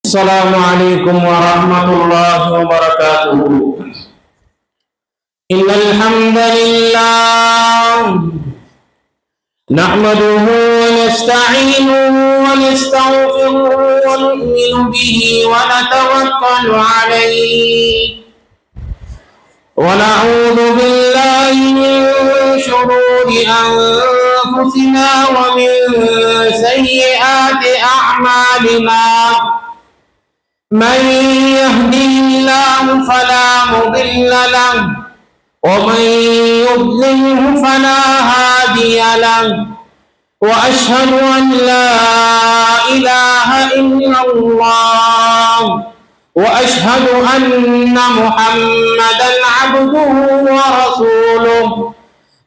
السلام علیکم ورحمۃ اللہ وبرکاتہ۔ ان الحمد للہ نحمده ونستعینه ونستغفره ونؤمن به ونتوکل علیہ ونعوذ باللہ من شرور انفسنا ومن سیئات اعمالنا، من يهده الله فلا مضل له ومن يضلله فلا هادي له، وأشهد أن لا إله إلا الله وأشهد أن محمدا عبده ورسوله،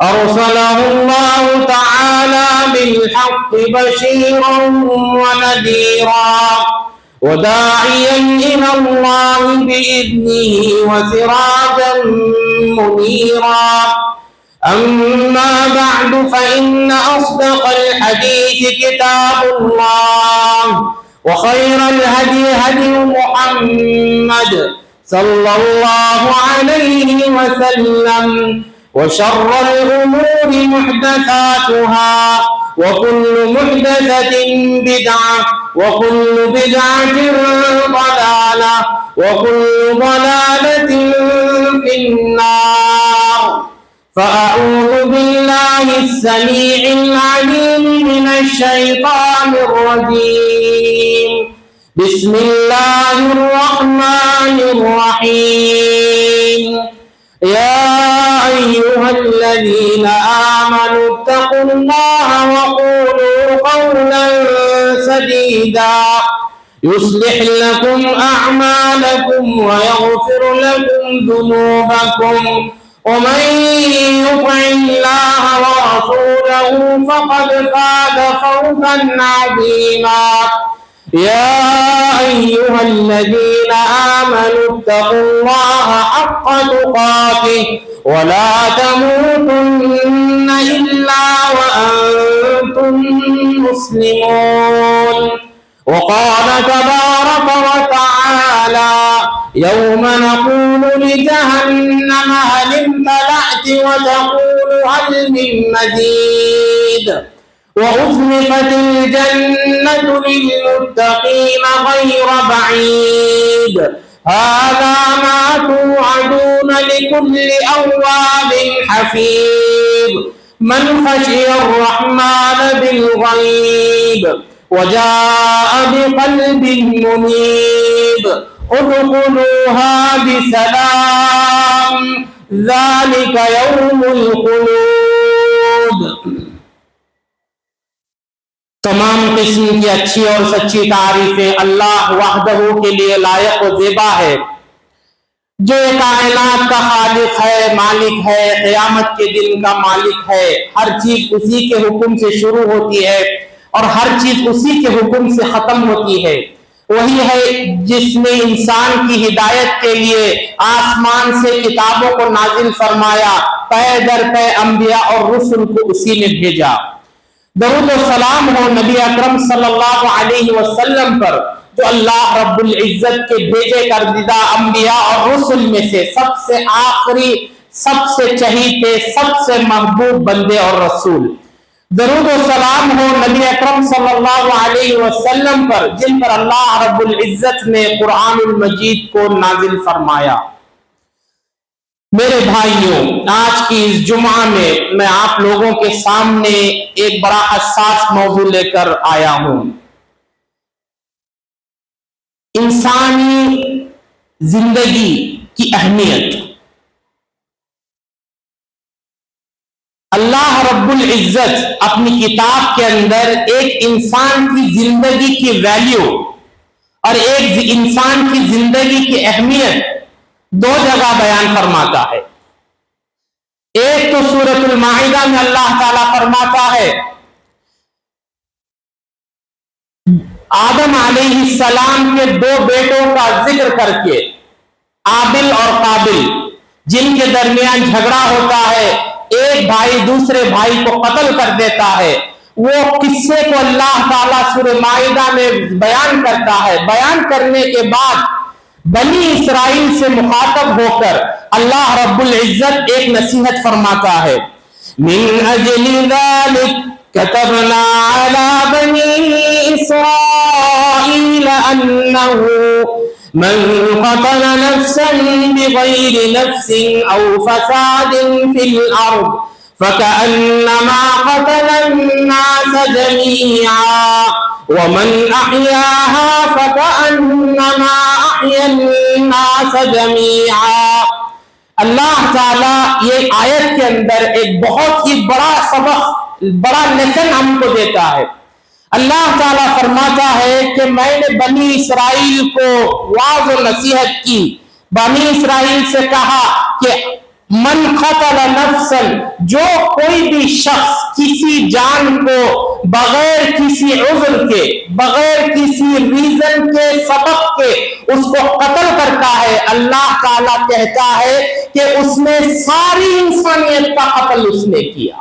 أرسله الله تعالى بالحق بشيرا ونذيرا وداعيا إلى الله بإذنه وسراجا منيرا. أما بعد فإن أصدق الحديث كتاب الله، وخير الهدي هدي محمد صلى الله عليه وسلم، وشر الأمور محدثاتها، وكل محدثة بدعة، وكل بدعة ضلالة، وكل ضلالة في النار. فأعوذ بالله السميع العليم من الشيطان الرجيم. بسم الله الرحمن الرحيم. يا أيها الذين آمنوا اتقوا الله وقولوا قولا سديدا يصلح لكم أعمالكم ويغفر لكم ذنوبكم، ومن يطع الله ورسوله فقد فاز فوزا عظيما. يا أيها الذين آمنوا اتقوا الله حق تقاته ولا تموتن إلا وأنتم مسلمون. وقال تبارك وتعالى: يوم نقول لجهنم هل امتلأت وتقول هل من مزيد، وأزلفت الجنة للمتقين غير بعيد، هذا ما توعدون لكل أواب حفيظ من خشي الرحمن بالغيب وجاء بقلب منيب، ادخلوها بسلام ذلك يوم الخلود. تمام قسم کی اچھی اور سچی تعریفیں اللہ وحدہ کے لیے لائق و زیبا ہے، جو کائنات کا خالق ہے، مالک ہے، قیامت کے دن کا مالک ہے. ہر چیز اسی کے حکم سے شروع ہوتی ہے اور ہر چیز اسی کے حکم سے ختم ہوتی ہے. وہی ہے جس نے انسان کی ہدایت کے لیے آسمان سے کتابوں کو نازل فرمایا، پے در پے انبیاء اور رسل کو اسی نے بھیجا. درود و سلام ہو نبی اکرم صلی اللہ علیہ وسلم پر، جو اللہ رب العزت کے بھیجے کردہ انبیاء اور رسل میں سے سب سے آخری، سب سے چہیتے، سب سے محبوب بندے اور رسول. درود و سلام ہو نبی اکرم صلی اللہ علیہ وسلم پر، جن پر اللہ رب العزت نے قرآن المجید کو نازل فرمایا. میرے بھائیوں، آج کی اس جمعہ میں آپ لوگوں کے سامنے ایک بڑا حساس موضوع لے کر آیا ہوں. انسانی زندگی کی اہمیت. اللہ رب العزت اپنی کتاب کے اندر ایک انسان کی زندگی کی ویلیو اور ایک انسان کی زندگی کی اہمیت دو جگہ بیان فرماتا ہے. ایک تو سورۃ المائدہ میں اللہ تعالیٰ فرماتا ہے، آدم علیہ السلام کے دو بیٹوں کا ذکر کر کے، آبل اور قابل، جن کے درمیان جھگڑا ہوتا ہے، ایک بھائی دوسرے بھائی کو قتل کر دیتا ہے. وہ قصے کو اللہ تعالیٰ سورہ مائدہ میں بیان کرتا ہے. بیان کرنے کے بعد بنی اسرائیل سے مخاطب ہو کر اللہ رب العزت ایک نصیحت فرماتا ہے. من اجل ذلك كتبنا على بني اسرائيل انه من قتل نفسا بغير نفس او فساد في الارض فكأنما قتل الناس جميعا ومن احياها فكأنما احيا الناس جميعا. اللہ تعالیٰ یہ آیت کے اندر ایک بہت ہی بڑا سبق، بڑا لیسن ہم کو دیتا ہے. اللہ تعالیٰ فرماتا ہے کہ میں نے بنی اسرائیل کو واعظ و نصیحت کی. بنی اسرائیل سے کہا کہ من قتل نفسا، جو کوئی بھی شخص کسی جان کو بغیر کسی عذر کے، بغیر کسی ریزن کے، سبب کے اس کو قتل کرتا ہے، اللہ تعالیٰ کہتا ہے کہ اس نے ساری انسانیت کا قتل اس نے کیا.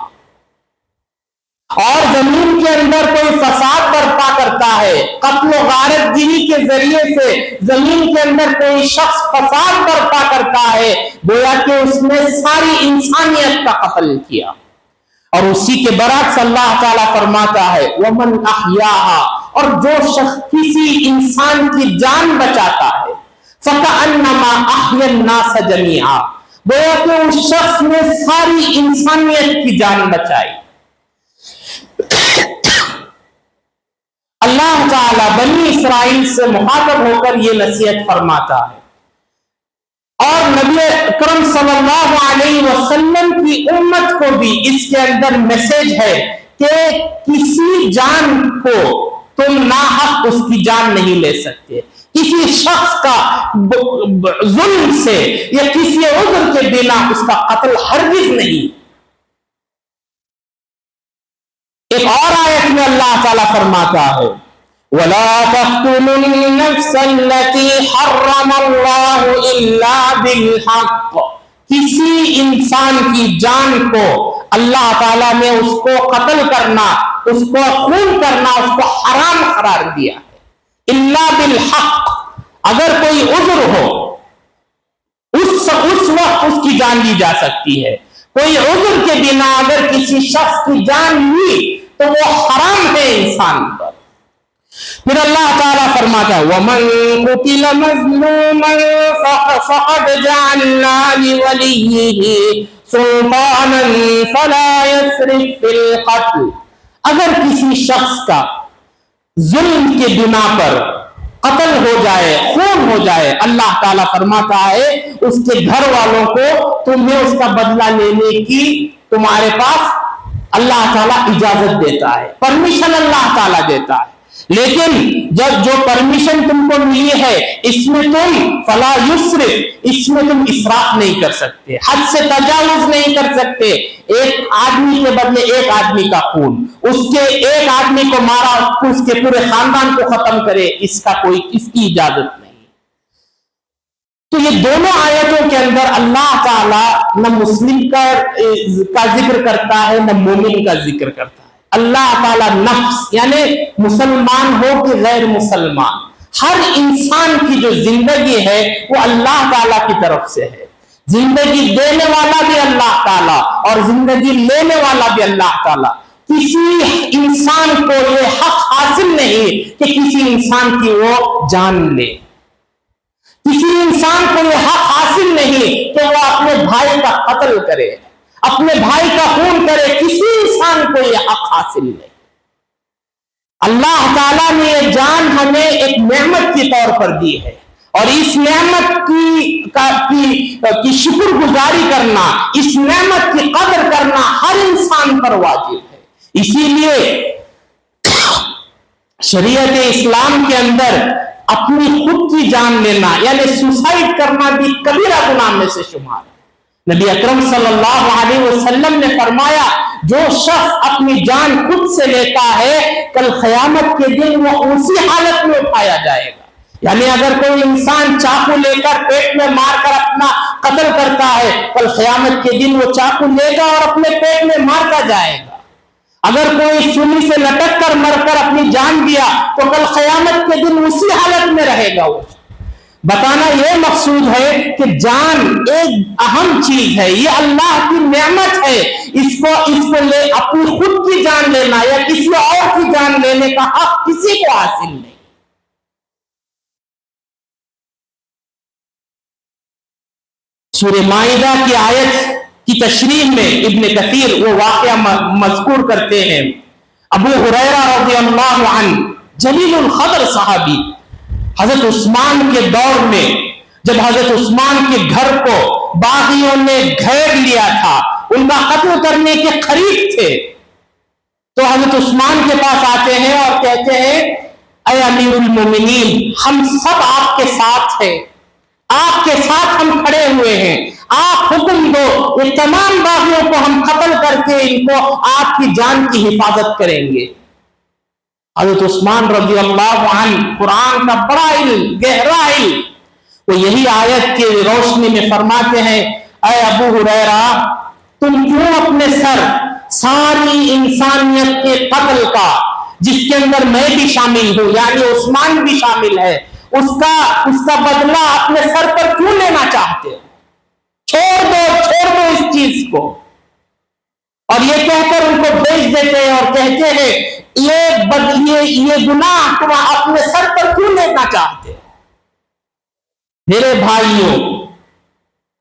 اور زمین کے اندر کوئی فساد برپا کرتا ہے، قتل و غارت گیری کے ذریعے سے زمین کے اندر کوئی شخص فساد برپا کرتا ہے، گویا کہ اس نے ساری انسانیت کا قتل کیا. اور اسی کے برعکس اللہ تعالیٰ فرماتا ہے وَمَنْ أَحْيَاهَا، اور جو شخص کسی انسان کی جان بچاتا ہے فَكَأَنَّمَا أَحْيَا النَّاسَ جَمِيعًا، گویا کہ اس شخص نے ساری انسانیت کی جان بچائی. اللہ تعالیٰ بنی اسرائیل سے مخاطب ہو کر یہ نصیحت فرماتا ہے. اور نبی اکرم صلی اللہ علیہ وسلم کی امت کو بھی اس کے اندر میسج ہے کہ کسی جان کو تم ناحق اس کی جان نہیں لے سکتے. کسی شخص کا ظلم سے یا کسی عذر کے بنا اس کا قتل ہرگز نہیں. ایک اور آیت میں اللہ تعالیٰ فرماتا ہے وَلَا تَقْتُلُوا النَّفْسَ الَّتِي حَرَّمَ اللَّهُ إِلَّا بِالْحَقِّ، کسی انسان کی جان کو اللہ تعالیٰ نے اس کو قتل کرنا، اس کو خون کرنا، اس کو حرام قرار دیا ہے. الا بالحق، اگر کوئی عذر ہو اس وقت اس کی جان لی جا سکتی ہے. کوئی عذر کے بنا اگر کسی شخص کی جان لی تو وہ حرام ہے انسان پر. پھر اللہ تعالیٰ فرماتا ہے وَمَن قُتِلَ مَظْلُومًا فَقَدْ جَعَلْنَا لِوَلِيِّهِ سُلْطَانًا فَلَا يَسْرِفْ فِي الْقَتْلِ، اگر کسی شخص کا ظلم کے بنا پر قتل ہو جائے، خون ہو جائے، اللہ تعالیٰ فرماتا ہے اس کے گھر والوں کو تمہیں اس کا بدلہ لینے کی تمہارے پاس اللہ تعالیٰ اجازت دیتا ہے، پرمیشن اللہ تعالیٰ دیتا ہے. لیکن جب جو پرمیشن تم کو ملی ہے اس میں تم فلا یسرف، اس میں تم اسراف نہیں کر سکتے، حد سے تجاوز نہیں کر سکتے. ایک آدمی کے بدلے ایک آدمی کا خون، اس کے ایک آدمی کو مارا اس کے پورے خاندان کو ختم کرے، اس کی اجازت نہیں. تو یہ دونوں آیتوں کے اندر اللہ تعالیٰ نہ مسلم کا ذکر کرتا ہے نہ مومن کا ذکر کرتا ہے. اللہ تعالیٰ نفس یعنی مسلمان ہو کہ غیر مسلمان، ہر انسان کی جو زندگی ہے وہ اللہ تعالیٰ کی طرف سے ہے. زندگی دینے والا بھی اللہ تعالیٰ اور زندگی لینے والا بھی اللہ تعالیٰ. کسی انسان کو یہ حق حاصل نہیں کہ کسی انسان کی وہ جان لے. کسی انسان کو یہ حق حاصل نہیں کہ وہ اپنے بھائی کا قتل کرے، اپنے بھائی کا خون کرے. کسی انسان کو یہ حق حاصل نہیں. اللہ تعالیٰ نے یہ جان ہمیں ایک نعمت کی طور پر دی ہے اور اس نعمت کی شکر گزاری کرنا، اس نعمت کی قدر کرنا ہر انسان پر واجب ہے. اسی لیے شریعت اسلام کے اندر اپنی خود کی جان لینا یعنی سوسائڈ کرنا بھی کبیرہ گناہ میں سے شمار ہے. نبی اکرم صلی اللہ علیہ وسلم نے فرمایا جو شخص اپنی جان خود سے لیتا ہے کل قیامت کے دن وہ اسی حالت میں اٹھایا جائے گا. یعنی اگر کوئی انسان چاقو لے کر پیٹ میں مار کر اپنا قتل کرتا ہے، کل قیامت کے دن وہ چاقو لے گا اور اپنے پیٹ میں مارتا جائے گا. اگر کوئی سولی سے لٹک کر مر کر اپنی جان دیا تو کل قیامت کے دن اسی حالت میں رہے گا. وہ بتانا یہ مقصود ہے کہ جان ایک اہم چیز ہے, یہ اللہ کی نعمت ہے, اس کو لے اپنی خود کی جان لینا یا کسی اور کی جان لینے کا حق کسی کو حاصل نہیں. سورہ مائدہ کی آیت کی تشریح میں ابن کثیر وہ واقعہ مذکور کرتے ہیں. ابو ہریرہ رضی اللہ عنہ جلیل القدر صحابی, حضرت عثمان کے دور میں جب حضرت عثمان کے گھر کو باغیوں نے گھیر لیا تھا, ان کا قتل کرنے کے قریب تھے, تو حضرت عثمان کے پاس آتے ہیں اور کہتے ہیں اے امیر المومنین, ہم سب آپ کے ساتھ ہیں, آپ کے ساتھ ہم کھڑے ہوئے ہیں, آپ حکم دو, یہ تمام باغیوں کو ہم قتل کر کے ان کو آپ کی جان کی حفاظت کریں گے. حضرت عثمان رضی اللہ عنہ قرآن کا بڑا علم, گہرا علم, وہ یہی آیت کی روشنی میں فرماتے ہیں اے ابو ہریرہ, تم کیوں اپنے سر ساری انسانیت کے قتل کا, جس کے اندر میں بھی شامل ہوں یعنی عثمان بھی شامل ہے, اس کا بدلہ اپنے سر پر کیوں لینا چاہتے ہو؟ چھوڑ دو اس چیز کو. اور یہ کہہ کر ان کو بھیج دیتے ہیں اور کہتے ہیں یہ گناہ تم اپنے سر پر کیوں لینا چاہتے ہو؟ میرے بھائیوں,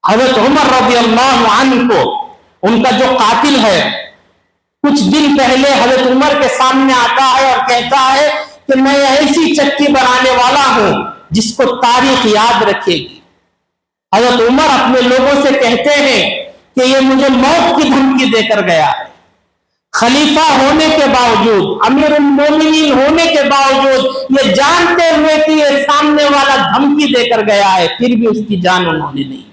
حضرت عمر رضی اللہ عنہ کو ان کا جو قاتل ہے کچھ دن پہلے حضرت عمر کے سامنے آتا ہے اور کہتا ہے کہ میں ایسی چکی بنانے والا ہوں جس کو تاریخ یاد رکھے گی. حضرت عمر اپنے لوگوں سے کہتے ہیں کہ یہ مجھے موت کی دھمکی دے کر گیا ہے, خلیفہ ہونے کے باوجود, امیر المومنین ہونے کے باوجود, یہ جانتے ہوئے کہ یہ سامنے والا دھمکی دے کر گیا ہے, پھر بھی اس کی جان انہوں نے نہیں دی.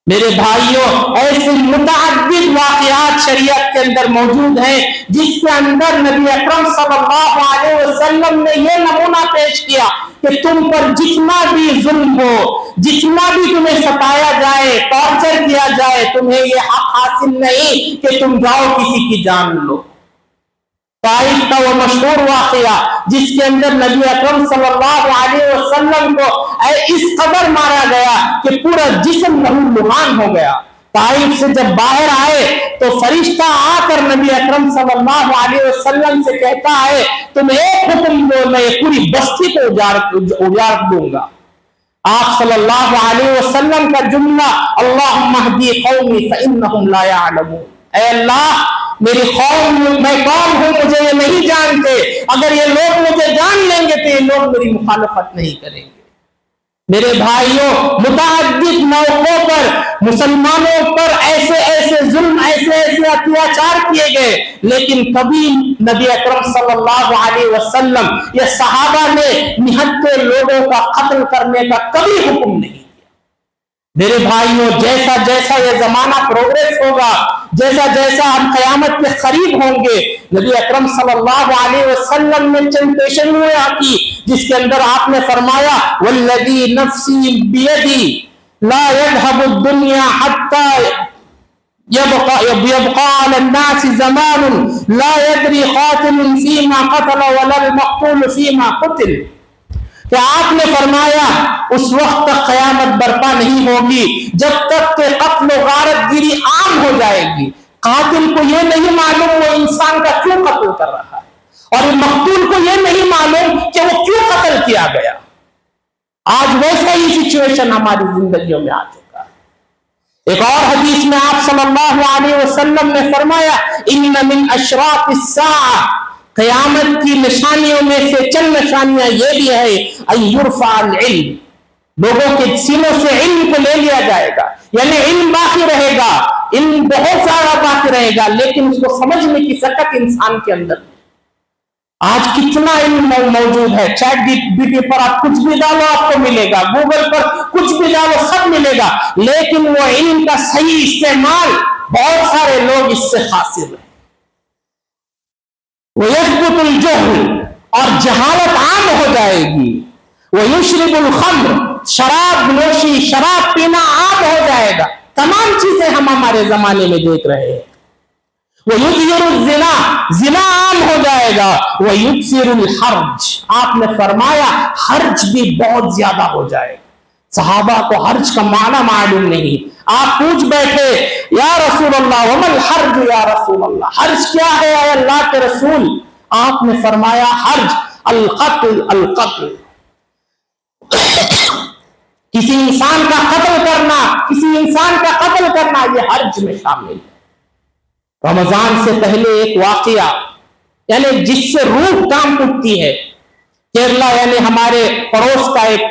میرے بھائیوں, ایسے متعدد واقعات شریعت کے اندر موجود ہیں جس کے اندر نبی اکرم صلی اللہ علیہ وسلم نے یہ نمونہ پیش کیا کہ تم پر جتنا بھی ظلم ہو, جتنا بھی تمہیں ستایا جائے, ٹارچر کیا جائے, تمہیں یہ حق حاصل نہیں کہ تم جاؤ کسی کی جان لو. طائف کا وہ مشہور واقعہ جس کے اندر نبی اکرم صلی اللہ علیہ وسلم کو اس قدر مارا گیا کہ پورا جسم لہولہان ہو گیا. طائف سے جب باہر آئے تو فرشتہ آ کر نبی اکرم صلی اللہ علیہ وسلم سے کہتا ہے تم ایک حکم دو, میں پوری بستی کو اجاڑ دوں گا. آپ صلی اللہ علیہ وسلم کا جملہ اللہم اہدی قومی فانہم لا یعلمون, اے اللہ میری قوم, میں کون ہوں مجھے یہ نہیں جانتے, اگر یہ لوگ مجھے جان لیں گے تو یہ لوگ میری مخالفت نہیں کریں گے. میرے بھائیوں, متعدد موقعوں پر مسلمانوں پر ایسے ظلم, ایسے اتیاچار کیے گئے, لیکن کبھی نبی اکرم صلی اللہ علیہ وسلم یا صحابہ نے نہتے لوگوں کا قتل کرنے کا کبھی حکم نہیں. میرے بھائیوں, جیسا جیسا یہ زمانہ پروگریس ہوگا, جیسا جیسا ہم قیامت کے قریب ہوں گے, نبی اکرم صلی اللہ علیہ وسلم نے چند پیشنگویاں کی جس کے اندر آپ نے فرمایا والذی نفسی بیدی لا يذهب الدنيا حتى يبقى على الناس زمان لا يدري قاتل فيما قتل ولا المقتول فيما قتل. کہ آپ نے فرمایا اس وقت تک قیامت برپا نہیں ہوگی جب تک کہ قتل و غارت گیری عام ہو جائے گی. قاتل کو یہ نہیں معلوم وہ انسان کا کیوں قتل کر رہا ہے, اور مقتول کو یہ نہیں معلوم کہ وہ کیوں قتل کیا گیا. آج ویسا ہی سچویشن ہماری زندگیوں میں آ چکا ہے. ایک اور حدیث میں آپ صلی اللہ علیہ وسلم نے فرمایا ان من اشراط الساعہ, قیامت کی نشانیوں میں سے چند نشانیاں یہ بھی ہے ان یرفع العلم, لوگوں کے سینوں سے علم کو لے لیا جائے گا, یعنی علم باقی رہے گا, علم بہت سارا باقی رہے گا, لیکن اس کو سمجھنے کی سکت انسان کے اندر. آج کتنا علم موجود ہے, چیٹ جی پی پر آپ کچھ بھی ڈالو آپ کو ملے گا, گوگل پر کچھ بھی ڈالو سب ملے گا, لیکن وہ علم کا صحیح استعمال بہت سارے لوگ اس سے حاصل ہیں. وَيَثْبُتُ الْجَهْلُ, اور جہالت عام ہو جائے گی. وَيُشْرِبُ الْخَمْرُ, شراب نوشی, شراب پینا عام ہو جائے گا. تمام چیزیں ہم ہمارے زمانے میں دیکھ رہے ہیں. وَيُظْهِرُ الزِّنَا، زنا عام ہو جائے گا. وَيُكْثِرُ الْحَرْجَ، آپ نے فرمایا حرج بھی بہت زیادہ ہو جائے گا. صحابہ کو حرج کا معنی معلوم نہیں. آپ پوچھ بیٹھے یا رسول اللہ وما الحرج یا رسول اللہ، حرج کیا ہے اے اللہ کے رسول؟ آپ نے فرمایا حرج القتل، القتل، کسی انسان کا قتل کرنا، کسی انسان کا قتل کرنا یہ حرج میں شامل ہے. رمضان سے پہلے ایک واقعہ یعنی جس سے روح کام اٹھتی ہے، کیرلا یعنی ہمارے پڑوس کا ایک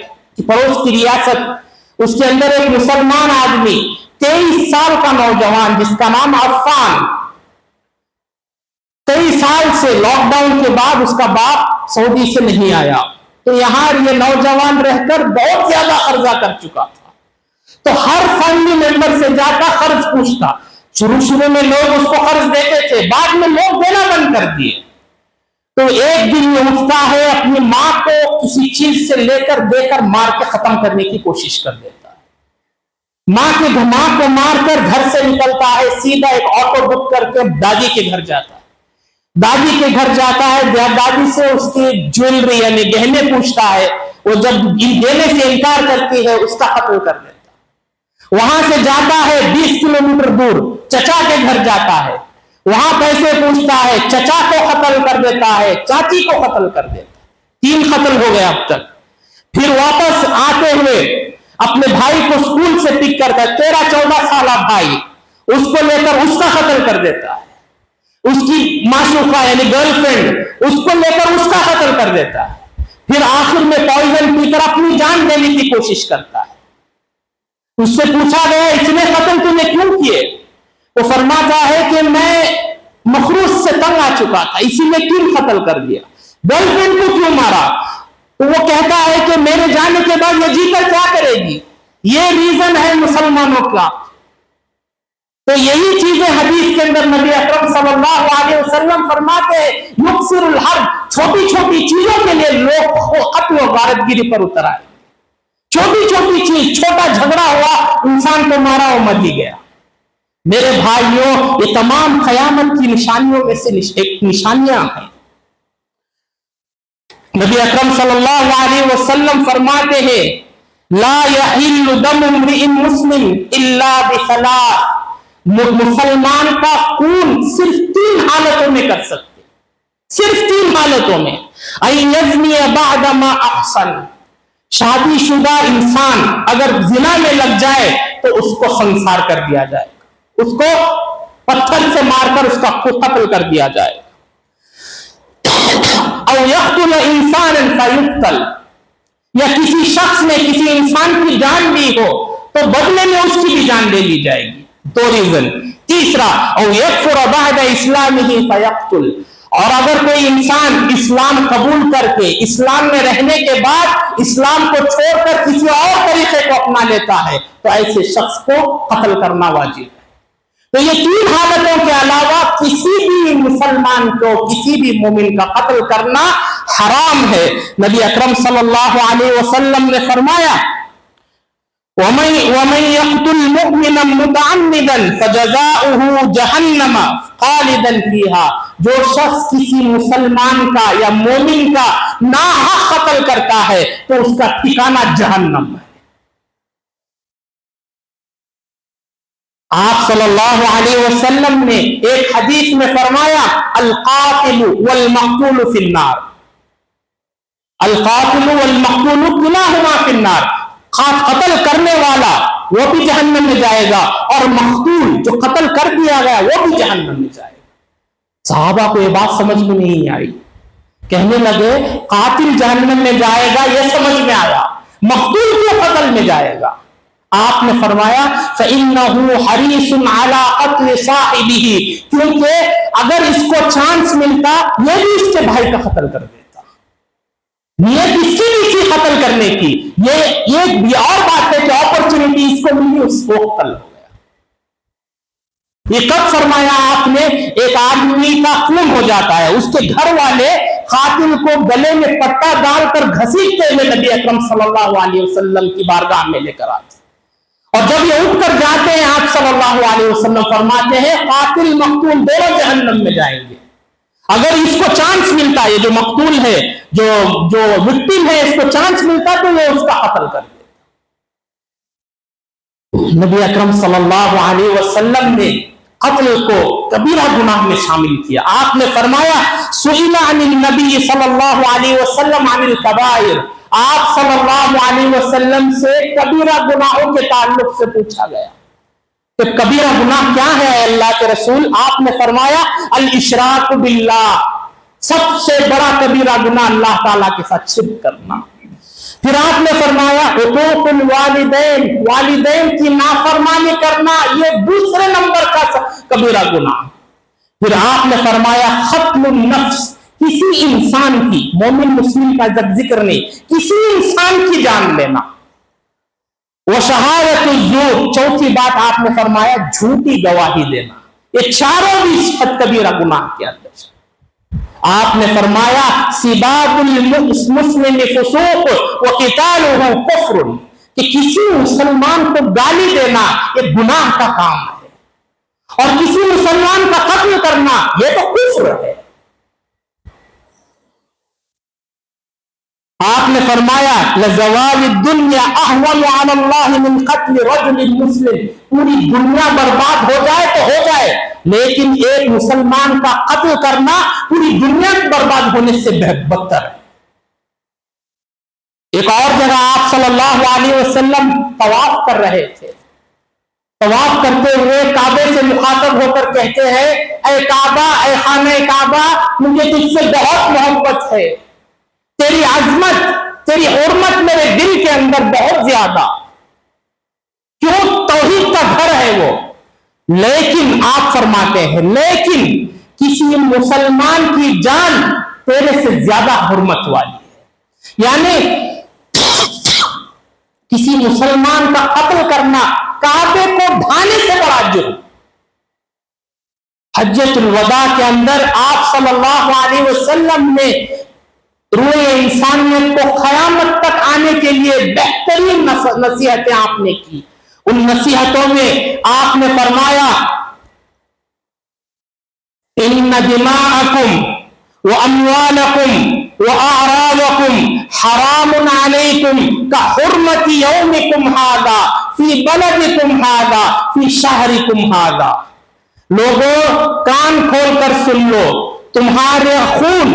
پڑوس کی ریاست، اس کے اندر ایک مسلمان آدمی 23 سال کا نوجوان جس کا نام عفان، 23 سال سے لاک ڈاؤن کے بعد اس کا باپ سعودی سے نہیں آیا، تو یہاں یہ نوجوان رہ کر بہت زیادہ قرضہ کر چکا تھا. تو ہر فیملی ممبر سے جا کر قرض پوچھتا. شروع میں لوگ اس کو قرض دیتے تھے، بعد میں لوگ دینا بند کر دیے. تو ایک دن یہ اٹھتا ہے، اپنی ماں کو کسی چیز سے لے کر دے کر مار کے ختم کرنے کی کوشش کر دیتا ہے. ماں کو مار کر گھر سے نکلتا ہے، سیدھا ایک آٹو بک کر کے دادی کے گھر جاتا ہے. دادی کے گھر جاتا ہے، دادی سے اس کی جویلری یعنی گہنے پوچھتا ہے. وہ جب دینے سے انکار کرتی ہے اس کا قتل کر دیتا ہے. وہاں سے جاتا ہے 20 کلومیٹر دور چچا کے گھر جاتا ہے، وہاں پیسے پوچھتا ہے، چچا کو قتل کر دیتا ہے، چاچی کو قتل کر دیتا ہے. 3 قتل ہو گئے اب تک. پھر واپس آتے ہوئے اپنے بھائی کو اسکول سے پک کرتا ہے، 13-14 سالہ بھائی، اس کو لے کر اس کا قتل کر دیتا ہے. اس کی معشوقہ یعنی گرل فرینڈ، اس کو لے کر اس کا قتل کر دیتا ہے. پھر آخر میں پوائزن پی کر اپنی جان دینے کی کوشش کرتا ہے. اس سے پوچھا گیا اتنے قتل تم نے کیوں کیے؟ وہ فرماتا ہے کہ میں مخروص سے تنگ آ چکا تھا، اسی لیے کیوں قتل کر دیا. گرل فرینڈ کو کیوں مارا؟ تو وہ کہتا ہے کہ میرے جانے کے بعد یہ جی کر کیا کرے گی. یہ ریزن ہے مسلمانوں کا. تو یہی چیزیں حدیث کے اندر نبی اکرم صلی اللہ علیہ وسلم فرماتے ہیں یکسر الحرب، چھوٹی چھوٹی چیزوں کے لیے لوگ قتل و غارت گیری پر اتر آئے. چھوٹی چھوٹی چیز، چھوٹا جھگڑا ہوا، انسان کو مارا اور مر ہی گیا. میرے بھائیوں، یہ تمام قیامت کی نشانیوں میں سے ایک نشانیاں ہیں. نبی اکرم صلی اللہ علیہ وسلم فرماتے ہیں لا يحل دم امرئ مسلم الا بثلاث، مسلمان کا خون صرف 3 حالتوں میں کر سکتے، صرف 3 حالتوں میں. ان یزنی بعد ما احسن، شادی شدہ انسان اگر زنا میں لگ جائے تو اس کو سنسار کر دیا جائے گا، اس کو پتھر سے مار کر اس کا قتل کر دیا جائے گا. او یقتل انسانا فیقتل، یا کسی شخص نے کسی انسان کی جان لی ہو تو بدلے میں اس کی بھی جان لے لی جائے گی. 2 ریزن. تیسرا او یکفر بعد اسلامہ فیقتل، اور اگر کوئی انسان اسلام قبول کر کے اسلام میں رہنے کے بعد اسلام کو چھوڑ کر کسی اور طریقے کو اپنا لیتا ہے تو ایسے شخص کو قتل کرنا واجب ہے. تو یہ 3 حالتوں کے علاوہ کسی بھی مسلمان کو، کسی بھی مومن کا قتل کرنا حرام ہے. نبی اکرم صلی اللہ علیہ وسلم نے فرمایا وَمَن يَقْتُلْ مُؤْمِنًا مُتَعَمِّدًا فَجَزَاؤُهُ جَهَنَّمَ خَالِدًا فِيهَا، جو شخص کسی مسلمان کا یا مومن کا ناحق قتل کرتا ہے تو اس کا ٹھکانہ جہنم ہے. آپ صلی اللہ علیہ وسلم نے ایک حدیث میں فرمایا القاتل والمقتول فی النار، القاتل والمقتول کلاہما فی النار، قتل کرنے والا وہ بھی جہنم میں جائے گا اور مقتول جو قتل کر دیا گیا وہ بھی جہنم میں جائے گا. صحابہ کو یہ بات سمجھ میں نہیں آئی، کہنے لگے قاتل جہنم میں جائے گا یہ سمجھ میں آیا، مقتول کیوں قتل میں جائے گا؟ آپ نے فرمایا فَإِنَّهُ حَرِيصٌ عَلَىٰ قَتْلِ صَاحِبِهِ، کیونکہ اگر اس کو چانس ملتا یہ بھی اس کے بھائی کا قتل کر دیتا، نیت اس کی بھی تھی قتل کرنے کی. یہ اور بات ہے کہ اپرچونٹی اس کو ملی، اس کو قتل ہو گیا. یہ کب فرمایا آپ نے؟ ایک آدمی کا خون ہو جاتا ہے، اس کے گھر والے قاتل کو گلے میں پٹا ڈال کر گھسیٹتے ہوئے نبی اکرم صلی اللہ علیہ وسلم کی بارگاہ میں لے کر آتے اور جب یہ اٹھ کر جاتے ہیں آپ صلی اللہ علیہ وسلم فرماتے ہیں قاتل مقتول دونوں جہنم میں جائیں گے. اگر اس کو چانس ملتا ہے، جو مقتول ہے، جو وکٹم ہے، اس کو چانس ملتا تو وہ اس کا قتل کر دیتا. نبی اکرم صلی اللہ علیہ وسلم نے قتل کو کبیرہ گناہ میں شامل کیا. آپ نے فرمایا سئل عن النبی صلی اللہ علیہ وسلم عن الکبائر، آپ صلی اللہ علیہ وسلم سے کبیرہ گناہوں کے تعلق سے پوچھا گیا کہ کبیرہ گناہ کیا ہے اے اللہ کے رسول؟ آپ نے فرمایا الاشراک باللہ، سب سے بڑا کبیرہ گناہ اللہ تعالیٰ کے ساتھ شرک کرنا. پھر آپ نے فرمایا حقوق الوالدین، والدین کی نافرمانی کرنا، یہ دوسرے نمبر کا کبیرہ گناہ. پھر آپ نے فرمایا قتل النفس، کسی انسان کی، مومن مسلم کا ذکر نہیں، کسی انسان کی جان لینا. وشہادۃ الزور، چوتھی بات آپ نے فرمایا جھوٹی گواہی دینا. یہ چاروں بھی کبیرہ گناہ کے اندر. آپ نے فرمایا سباب المسلم فسوق وقتالہ کفر، کہ کسی مسلمان کو گالی دینا یہ گناہ کا کام ہے، اور کسی مسلمان کا قتل کرنا یہ تو کفر ہے. آپ نے فرمایا لزوال الدنیا اہون علی اللہ من قتل رجل مسلم، پوری دنیا برباد ہو جائے تو ہو جائے، لیکن ایک مسلمان کا قتل کرنا پوری دنیا برباد ہونے سے بدتر ہے. ایک اور جگہ آپ صلی اللہ علیہ وسلم طواف کر رہے تھے. طواف کرتے ہوئے کعبے سے مخاطب ہو کر کہتے ہیں اے کعبہ، اے خانہ کعبہ، مجھے تجھ سے بہت محبت ہے، تیری عظمت، تیری حرمت میرے دل کے اندر بہت زیادہ، کیوں توحید کا گھر ہے وہ. لیکن آپ فرماتے ہیں لیکن کسی مسلمان کی جان تیرے سے زیادہ حرمت والی ہے، یعنی کسی مسلمان کا قتل کرنا کعبے کو ڈھانے سے بڑا جرم. حجۃ الوداع کے اندر آپ صلی اللہ علیہ وسلم نے روئے انسانیت کو قیامت تک آنے کے لیے بہترین نصیحتیں آپ نے کی. ان نصیحتوں میں آپ نے فرمایا ان دماءکم واموالکم واعراضکم حرام علیکم کحرمت یومکم ھذا فی بلدکم ھذا فی شہرکم ھذا. لوگوں کان کھول کر سن لو، تمہارے خون،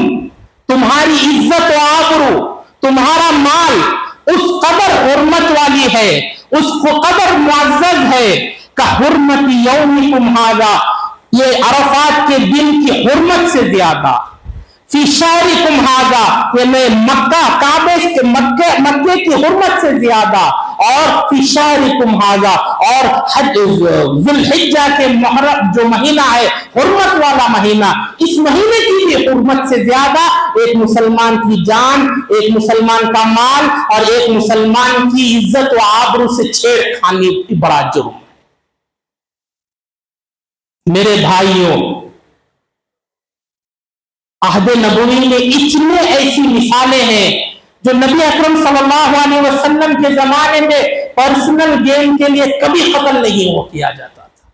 تمہاری عزت و آبرو، تمہارا مال اس قدر حرمت والی ہے، اس کو قدر معزز ہے کہ حرمت یومکم ھذا، یہ عرفات کے دن کی حرمت سے زیادہ، فی شہرکم ھذا، یعنی مکہ، کعبے کے مکے کی حرمت سے زیادہ، اور فی شہرکم ھذا، اور ذوالحجہ کے محرم جو مہینہ ہے حرمت والا مہینہ، اس مہینے کی بھی حرمت سے زیادہ ایک مسلمان کی جان، ایک مسلمان کا مال اور ایک مسلمان کی عزت و آبرو سے چھیڑ کھانی بڑا جرم ہے. میرے بھائیوں، عہد نبوی میں اتنے ایسی مثالیں ہیں جو نبی اکرم صلی اللہ علیہ وسلم کے زمانے میں پرسنل گین کے لیے کبھی قتل نہیں ہو کیا جاتا تھا.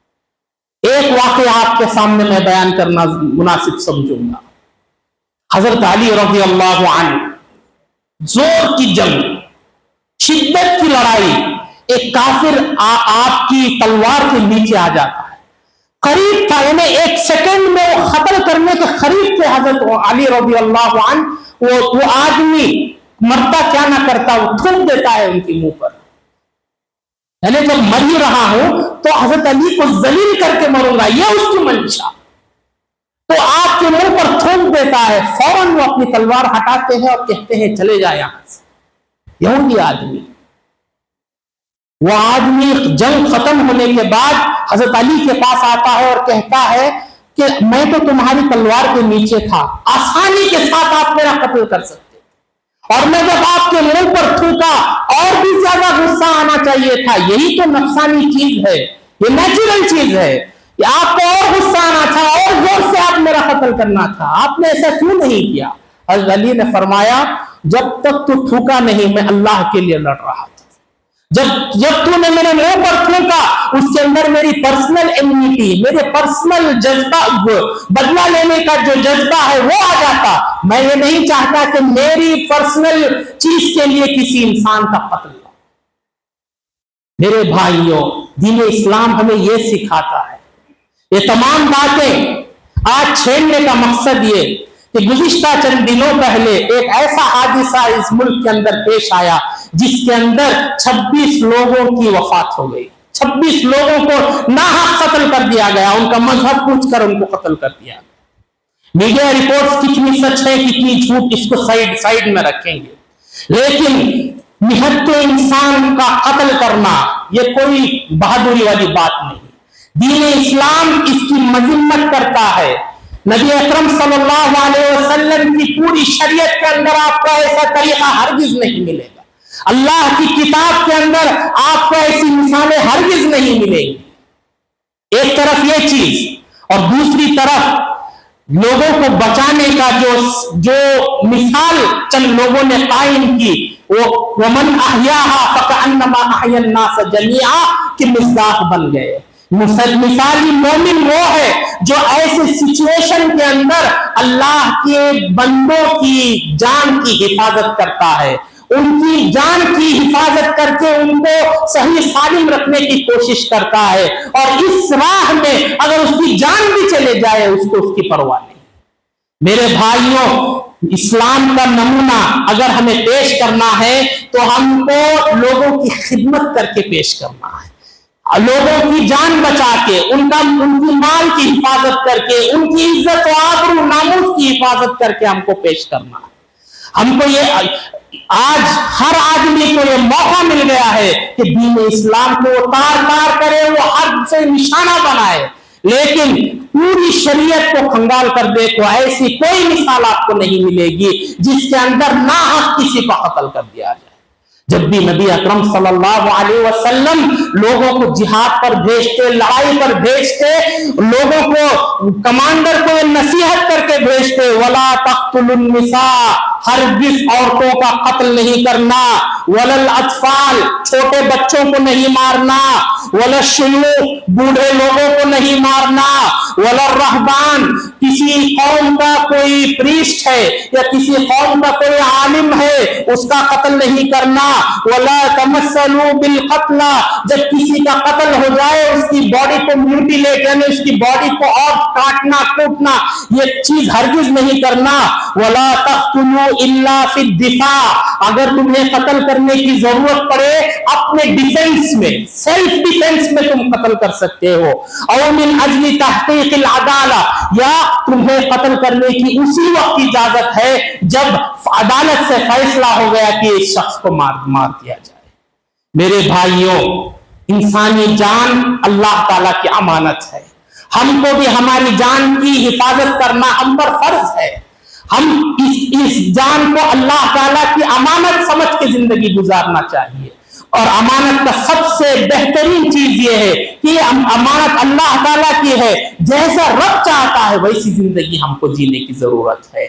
ایک واقعہ آپ کے سامنے میں بیان کرنا مناسب سمجھوں گا. حضرت علی رضی اللہ عنہ، زور کی جنگ، شدت کی لڑائی، ایک کافر آپ کی تلوار کے نیچے آ جاتا ہے، قریب تھا، یعنی ایک سیکنڈ میں وہ قتل کرنے کے قریب تھے حضرت علی رضی اللہ عنہ. وہ آدمی مرتا کیا نہ کرتا، وہ تھوک دیتا ہے ان کے منہ پر، یعنی جب مر ہی رہا ہوں تو حضرت علی کو ذلیل کر کے مروں گا، یہ اس کی منشا. تو آپ کے منہ پر تھوک دیتا ہے، فوراً وہ اپنی تلوار ہٹاتے ہیں اور کہتے ہیں چلے جائے یہاں سے. یہودی آدمی، وہ آدمی جنگ ختم ہونے کے بعد حضرت علی کے پاس آتا ہے اور کہتا ہے کہ میں تو تمہاری تلوار کے نیچے تھا، آسانی کے ساتھ آپ میرا قتل کر سکتے، اور میں جب آپ کے منہ پر تھوکا اور بھی زیادہ غصہ آنا چاہیے تھا. یہی تو نفسانی چیز ہے، یہ نیچرل چیز ہے. آپ کو اور غصہ آنا تھا، اور زور سے آپ میرا قتل کرنا تھا، آپ نے ایسا کیوں نہیں کیا؟ حضرت علی نے فرمایا جب تک تو تھوکا نہیں میں اللہ کے لیے لڑ رہا تھا، جب تو نے میرے منہ پر تھوکا، اس کے اندر میری پرسنل ایمنیٹی، میرے پرسنل جذبہ، بدلہ لینے کا جو جذبہ ہے وہ آ جاتا۔ میں یہ نہیں چاہتا کہ میری پرسنل چیز کے لیے کسی انسان کا قتل ہو۔ میرے بھائیوں، دین اسلام ہمیں یہ سکھاتا ہے۔ یہ تمام باتیں آج چھیڑنے کا مقصد یہ کہ گزشتہ چند دنوں پہلے ایک ایسا حادثہ اس ملک کے اندر پیش آیا جس کے اندر 26 لوگوں کی وفات ہو گئی۔ 26 لوگوں کو ناحق قتل کر دیا گیا، ان کا مذہب پوچھ کر ان کو قتل کر دیا گیا۔ میڈیا رپورٹس کتنی سچ ہے کتنی جھوٹ، اس کو سائیڈ میں رکھیں گے، لیکن نہتے انسان کا قتل کرنا یہ کوئی بہادری والی بات نہیں۔ دین اسلام اس کی مذمت کرتا ہے۔ نبی اکرم صلی اللہ علیہ وسلم کی پوری شریعت کے اندر آپ کو ایسا طریقہ ہرگز نہیں ملے گا۔ اللہ کی کتاب کے اندر آپ کو ایسی مثالیں ہرگز نہیں ملیں گی۔ ایک طرف یہ چیز، اور دوسری طرف لوگوں کو بچانے کا جو مثال چند لوگوں نے قائم کی، وہ ومن احیاها فکأنما احیا الناس جميعا کے مصداق بن گئے۔ مثالی مومن وہ ہے جو ایسے سچویشن کے اندر اللہ کے بندوں کی جان کی حفاظت کرتا ہے، ان کی جان کی حفاظت کر کے ان کو صحیح سالم رکھنے کی کوشش کرتا ہے، اور اس راہ میں اگر اس کی جان بھی چلے جائے اس کو اس کی پرواہ نہیں۔ میرے بھائیوں، اسلام کا نمونہ اگر ہمیں پیش کرنا ہے تو ہم کو لوگوں کی خدمت کر کے پیش کرنا ہے، لوگوں کی جان بچا کے، ان کی مال کی حفاظت کر کے، ان کی عزت و آبرو ناموس کی حفاظت کر کے ہم کو پیش کرنا ہے۔ ہم کو یہ آج ہر آدمی کو یہ موقع مل گیا ہے کہ دین اسلام کو وہ تار تار کرے، وہ حد سے نشانہ بنائے، لیکن پوری شریعت کو کھنگال کر دے تو ایسی کوئی مثال آپ کو نہیں ملے گی جس کے اندر ناحق کسی کو قتل کر دیا جائے۔ جب بھی نبی اکرم صلی اللہ علیہ وسلم لوگوں کو جہاد پر بھیجتے، لڑائی پر بھیجتے، لوگوں کو کمانڈر کو نصیحت کر کے بھیجتے، وَلَا تَقْتُلُوا النِّسَاءَ، ہرگز عورتوں کا قتل نہیں کرنا، وَلَا الْأَطْفَالَ، چھوٹے بچوں کو نہیں مارنا، وَلَا الشُّيُوخ، بوڑھے لوگوں کو نہیں مارنا، وَلَا الرَّهْبَانِ، کسی قوم کا کوئی پریسٹ ہے یا کسی قوم کا کوئی عالم ہے اس کا قتل نہیں کرنا، وَلَا تَمَثَّلُوا بِالْقَتْلَى، جب کسی کا قتل ہو جائے اس کی باڈی کو میوٹیلیٹ، یعنی اس کی باڈی کو اور کاٹنا ٹوٹنا، یہ چیز ہرگز نہیں کرنا، وَلَا تَقْتُلُوا إِلَّا فِي الدِّفَاعِ، اگر تمہیں قتل کرنے کی ضرورت پڑے اپنے ڈیفنس میں، سیلف ڈیفنس میں تم قتل کر سکتے ہو، او من اجل تحقیق العدالہ، یا تمہیں قتل کرنے کی اسی وقت اجازت ہے جب عدالت سے فیصلہ ہو گیا کہ اس شخص کو مار دیا جائے۔ میرے بھائیوں، انسانی جان اللہ تعالیٰ کی امانت ہے، ہم کو بھی ہماری جان کی حفاظت کرنا ہم پر فرض ہے۔ ہم اس جان کو اللہ تعالیٰ کی امانت سمجھ کے زندگی گزارنا چاہیے، اور امانت کا سب سے بہترین چیز یہ ہے کہ امانت اللہ تعالیٰ کی ہے، جیسا رب چاہتا ہے ویسی زندگی ہم کو جینے کی ضرورت ہے۔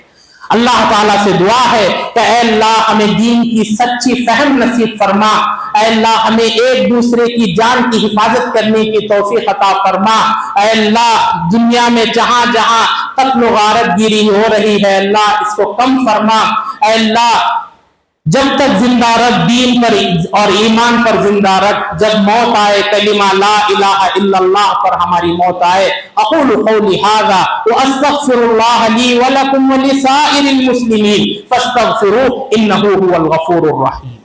اللہ تعالیٰ سے دعا ہے کہ اے اللہ ہمیں دین کی سچی فہم نصیب فرما، اے اللہ ہمیں ایک دوسرے کی جان کی حفاظت کرنے کی توفیق عطا فرما، اے اللہ دنیا میں جہاں جہاں قتل و غارت گیری ہو رہی ہے اللہ اس کو کم فرما، اے اللہ جب تک زندہ رکھ دین پر اور ایمان پر زندہ رکھ، جب موت آئے کلمہ لا الہ الا اللہ پر ہماری موت آئے۔ اقول قولی ھذا واستغفر اللہ لی ولکم ولسائر المسلمین فاستغفروہ انہ هو الغفور الرحیم۔